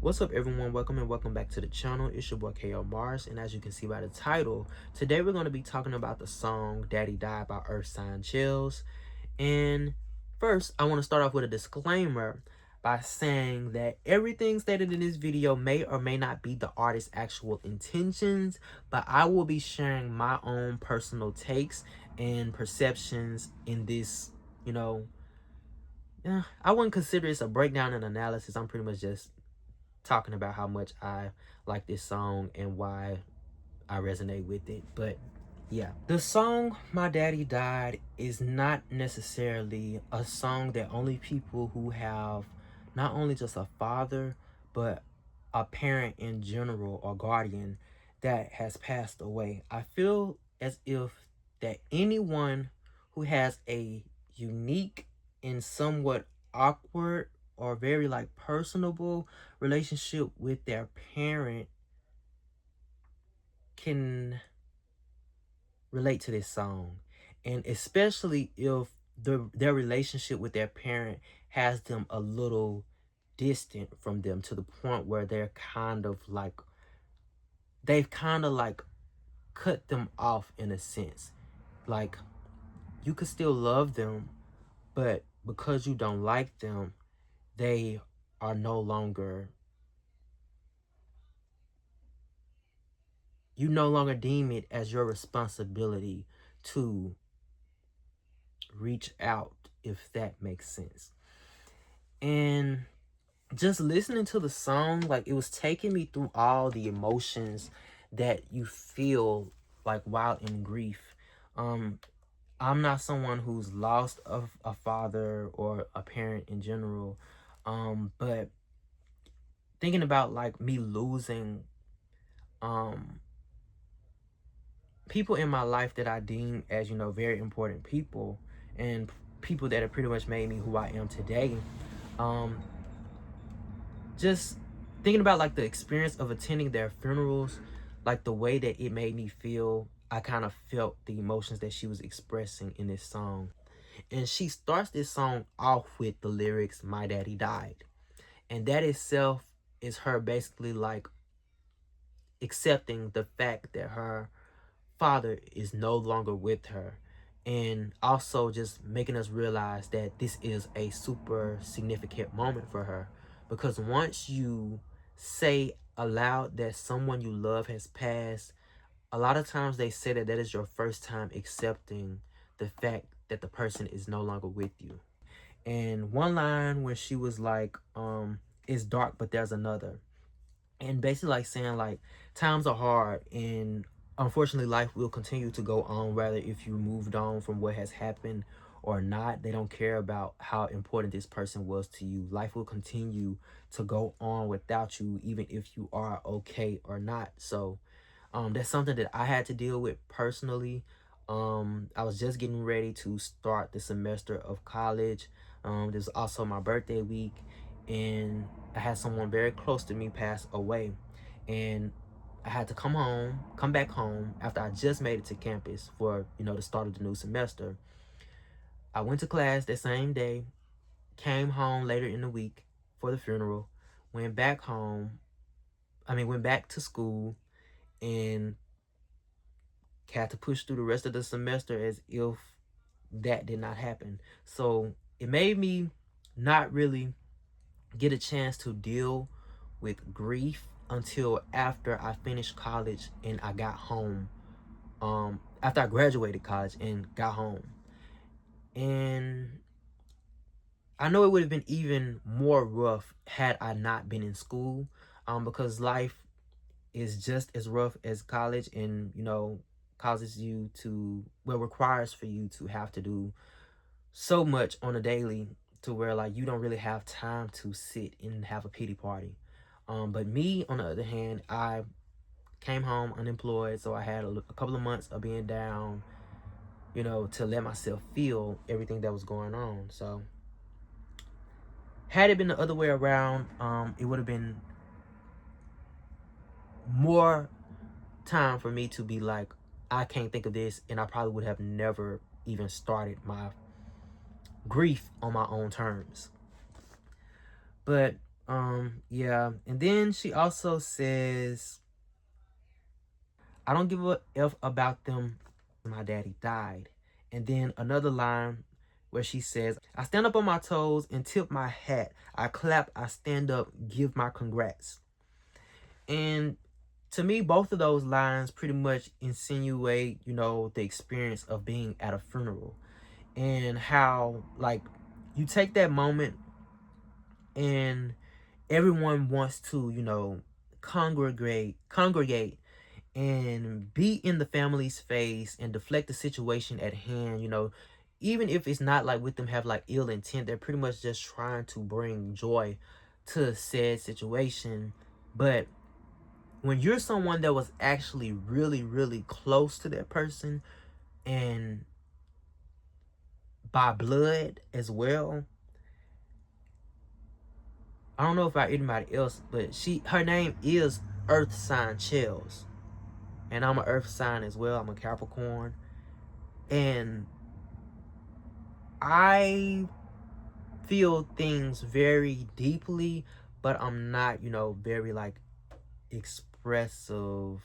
What's up, everyone? Welcome and welcome back to the channel. It's your boy Komaris, and as you can see by the title, today we're going to be talking about the song Daddy Died by EarthSignChels. And first, I want to start off with a disclaimer by saying that everything stated in this video may or may not be the artist's actual intentions, but I will be sharing my own personal takes and perceptions in this, I wouldn't consider this a breakdown and analysis. I'm pretty much just talking about how much I like this song and why I resonate with it. But yeah, the song My Daddy Died is not necessarily a song that only people who have not only just a father, but a parent in general or guardian that has passed away. I feel as if that anyone who has a unique and somewhat awkward or very personable relationship with their parent can relate to this song. And especially if their relationship with their parent has them a little distant from them to the point where they've kind of cut them off in a sense. Like, you could still love them, but because you don't like them, they are no longer, you no longer deem it as your responsibility to reach out, if that makes sense. And just listening to the song, it was taking me through all the emotions that you feel while in grief. I'm not someone who's lost a father or a parent in general, but thinking about me losing people in my life that I deem as very important people, and people that have pretty much made me who I am today. Just thinking about the experience of attending their funerals, the way that it made me feel, I kind of felt the emotions that she was expressing in this song. And she starts this song off with the lyrics, "My daddy died." And that itself is her basically accepting the fact that her father is no longer with her, and also just making us realize that this is a super significant moment for her, because once you say aloud that someone you love has passed, a lot of times they say that is your first time accepting the fact that the person is no longer with you. And one line when she was like, it's dark but there's another, and basically saying times are hard, and unfortunately life will continue to go on whether if you moved on from what has happened or not. They don't care about how important this person was to you. Life will continue to go on without you, even if you are okay or not. So that's something that I had to deal with personally. I was just getting ready to start the semester of college. This was also my birthday week, and I had someone very close to me pass away, and I had to come back home after I just made it to campus for the start of the new semester. I went to class that same day, came home later in the week for the funeral, went back home. Went back to school, and had to push through the rest of the semester as if that did not happen. So it made me not really get a chance to deal with grief until after I finished college and I got home. After I graduated college and got home. And I know it would have been even more rough had I not been in school, because life is just as rough as college, and causes you to, well, requires for you to have to do so much on a daily, to where you don't really have time to sit and have a pity party. But me, on the other hand, I came home unemployed, so I had a couple of months of being down, to let myself feel everything that was going on. So had it been the other way around, it would have been more time for me to be like, I can't think of this, and I probably would have never even started my grief on my own terms. But Yeah. And then she also says, I don't give a F about them. My daddy died. And then another line where she says, I stand up on my toes and tip my hat. I clap, I stand up, give my congrats. And to me, both of those lines pretty much insinuate, the experience of being at a funeral, and how, like, you take that moment and everyone wants to, congregate and be in the family's face and deflect the situation at hand, even if it's not like with them have like ill intent. They're pretty much just trying to bring joy to said situation. But when you're someone that was actually really, really close to that person, and by blood as well, I don't know about anybody else, but her name is EarthSignChels. And I'm an earth sign as well. I'm a Capricorn. And I feel things very deeply, but I'm not, very like expressive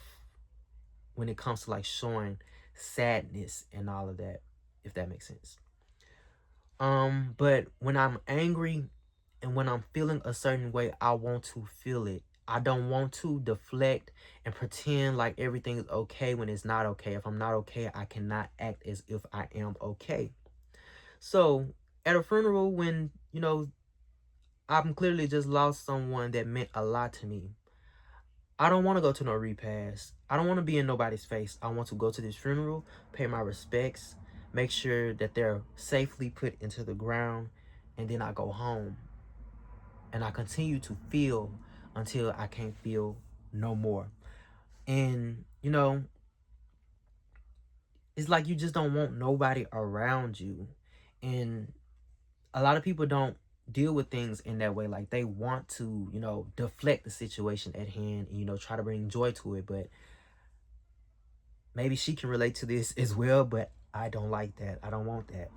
when it comes to like showing sadness and all of that, if that makes sense. But when I'm angry and when I'm feeling a certain way, I want to feel it. I don't want to deflect and pretend like everything is okay when it's not okay. If I'm not okay, I cannot act as if I am okay. So at a funeral, when, I'm clearly just lost someone that meant a lot to me, I don't want to go to no repast. I don't want to be in nobody's face. I want to go to this funeral, pay my respects, make sure that they're safely put into the ground, and then I go home. And I continue to feel until I can't feel no more. And, it's like you just don't want nobody around you. And a lot of people don't deal with things in that way. Like, they want to, deflect the situation at hand and, try to bring joy to it. But maybe she can relate to this as well, but I don't like that. I don't want that.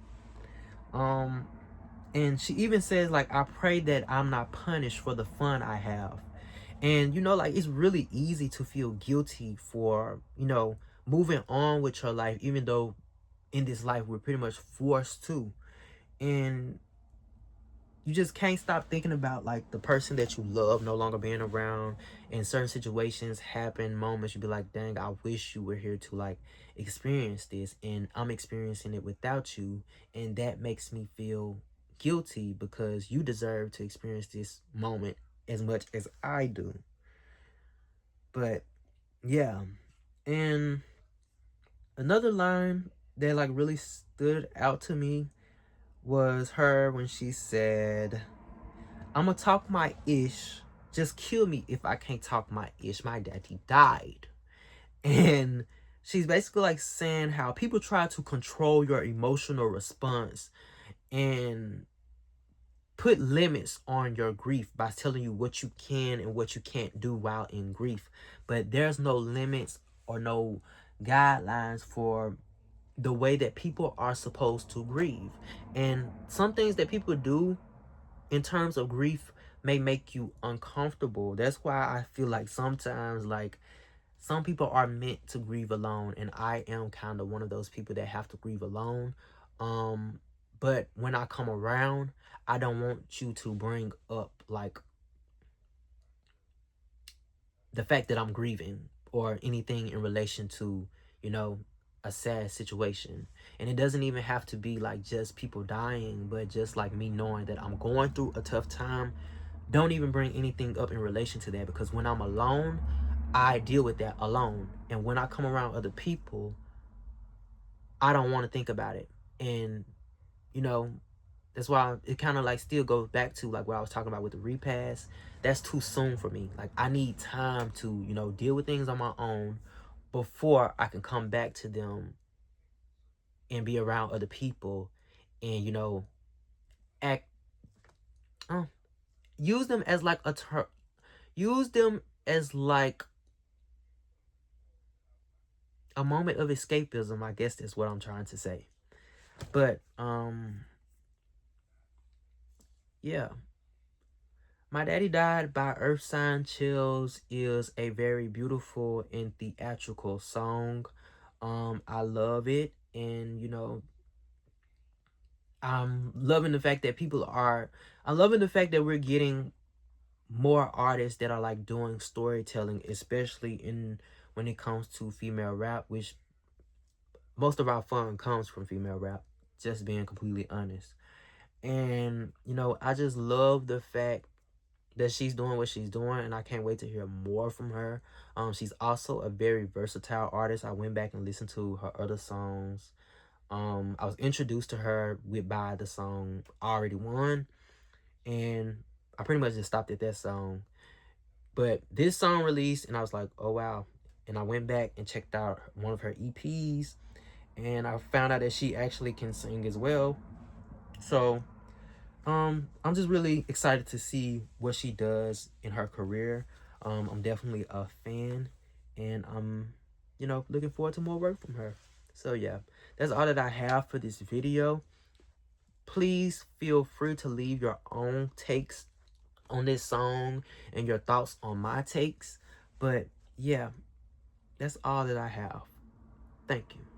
And she even says, like, I pray that I'm not punished for the fun I have. And, like, it's really easy to feel guilty for, moving on with your life, even though in this life we're pretty much forced to. And you just can't stop thinking about like the person that you love no longer being around. And certain situations happen, moments you be like, dang, I wish you were here to like experience this, and I'm experiencing it without you. And that makes me feel guilty because you deserve to experience this moment as much as I do. But yeah. And another line that like really stood out to me was her when she said, I'ma talk my ish. Just kill me if I can't talk my ish. My daddy died. And she's basically like saying how people try to control your emotional response and put limits on your grief by telling you what you can and what you can't do while in grief. But there's no limits or no guidelines for the way that people are supposed to grieve. And some things that people do in terms of grief may make you uncomfortable. That's why I feel like sometimes like some people are meant to grieve alone, and I am kind of one of those people that have to grieve alone. But when I come around, I don't want you to bring up like the fact that I'm grieving or anything in relation to, you know, a sad situation. And it doesn't even have to be like just people dying, but just like me knowing that I'm going through a tough time. Don't even bring anything up in relation to that, because when I'm alone, I deal with that alone. And when I come around other people, I don't want to think about it. And, you know, that's why it kind of like still goes back to like what I was talking about with the repass. That's too soon for me. Like, I need time to, deal with things on my own before I can come back to them and be around other people and, act, uh, use them as like use them as like a moment of escapism. I guess that's what I'm trying to say. But yeah. My Daddy Died by EarthSignChels is a very beautiful and theatrical song. I love it, and I'm loving the fact that I'm loving the fact that we're getting more artists that are like doing storytelling, especially in when it comes to female rap, which most of our fun comes from female rap, just being completely honest. And I just love the fact that she's doing what she's doing, and I can't wait to hear more from her. She's also a very versatile artist. I went back and listened to her other songs. I was introduced to her by the song Already Won, and I pretty much just stopped at that song. But this song released, and I was like, oh wow. And I went back and checked out one of her EPs, and I found out that she actually can sing as well. So I'm just really excited to see what she does in her career. I'm definitely a fan, and I'm looking forward to more work from her. So yeah, that's all that I have for this video. Please feel free to leave your own takes on this song and your thoughts on my takes. But yeah, that's all that I have. Thank you.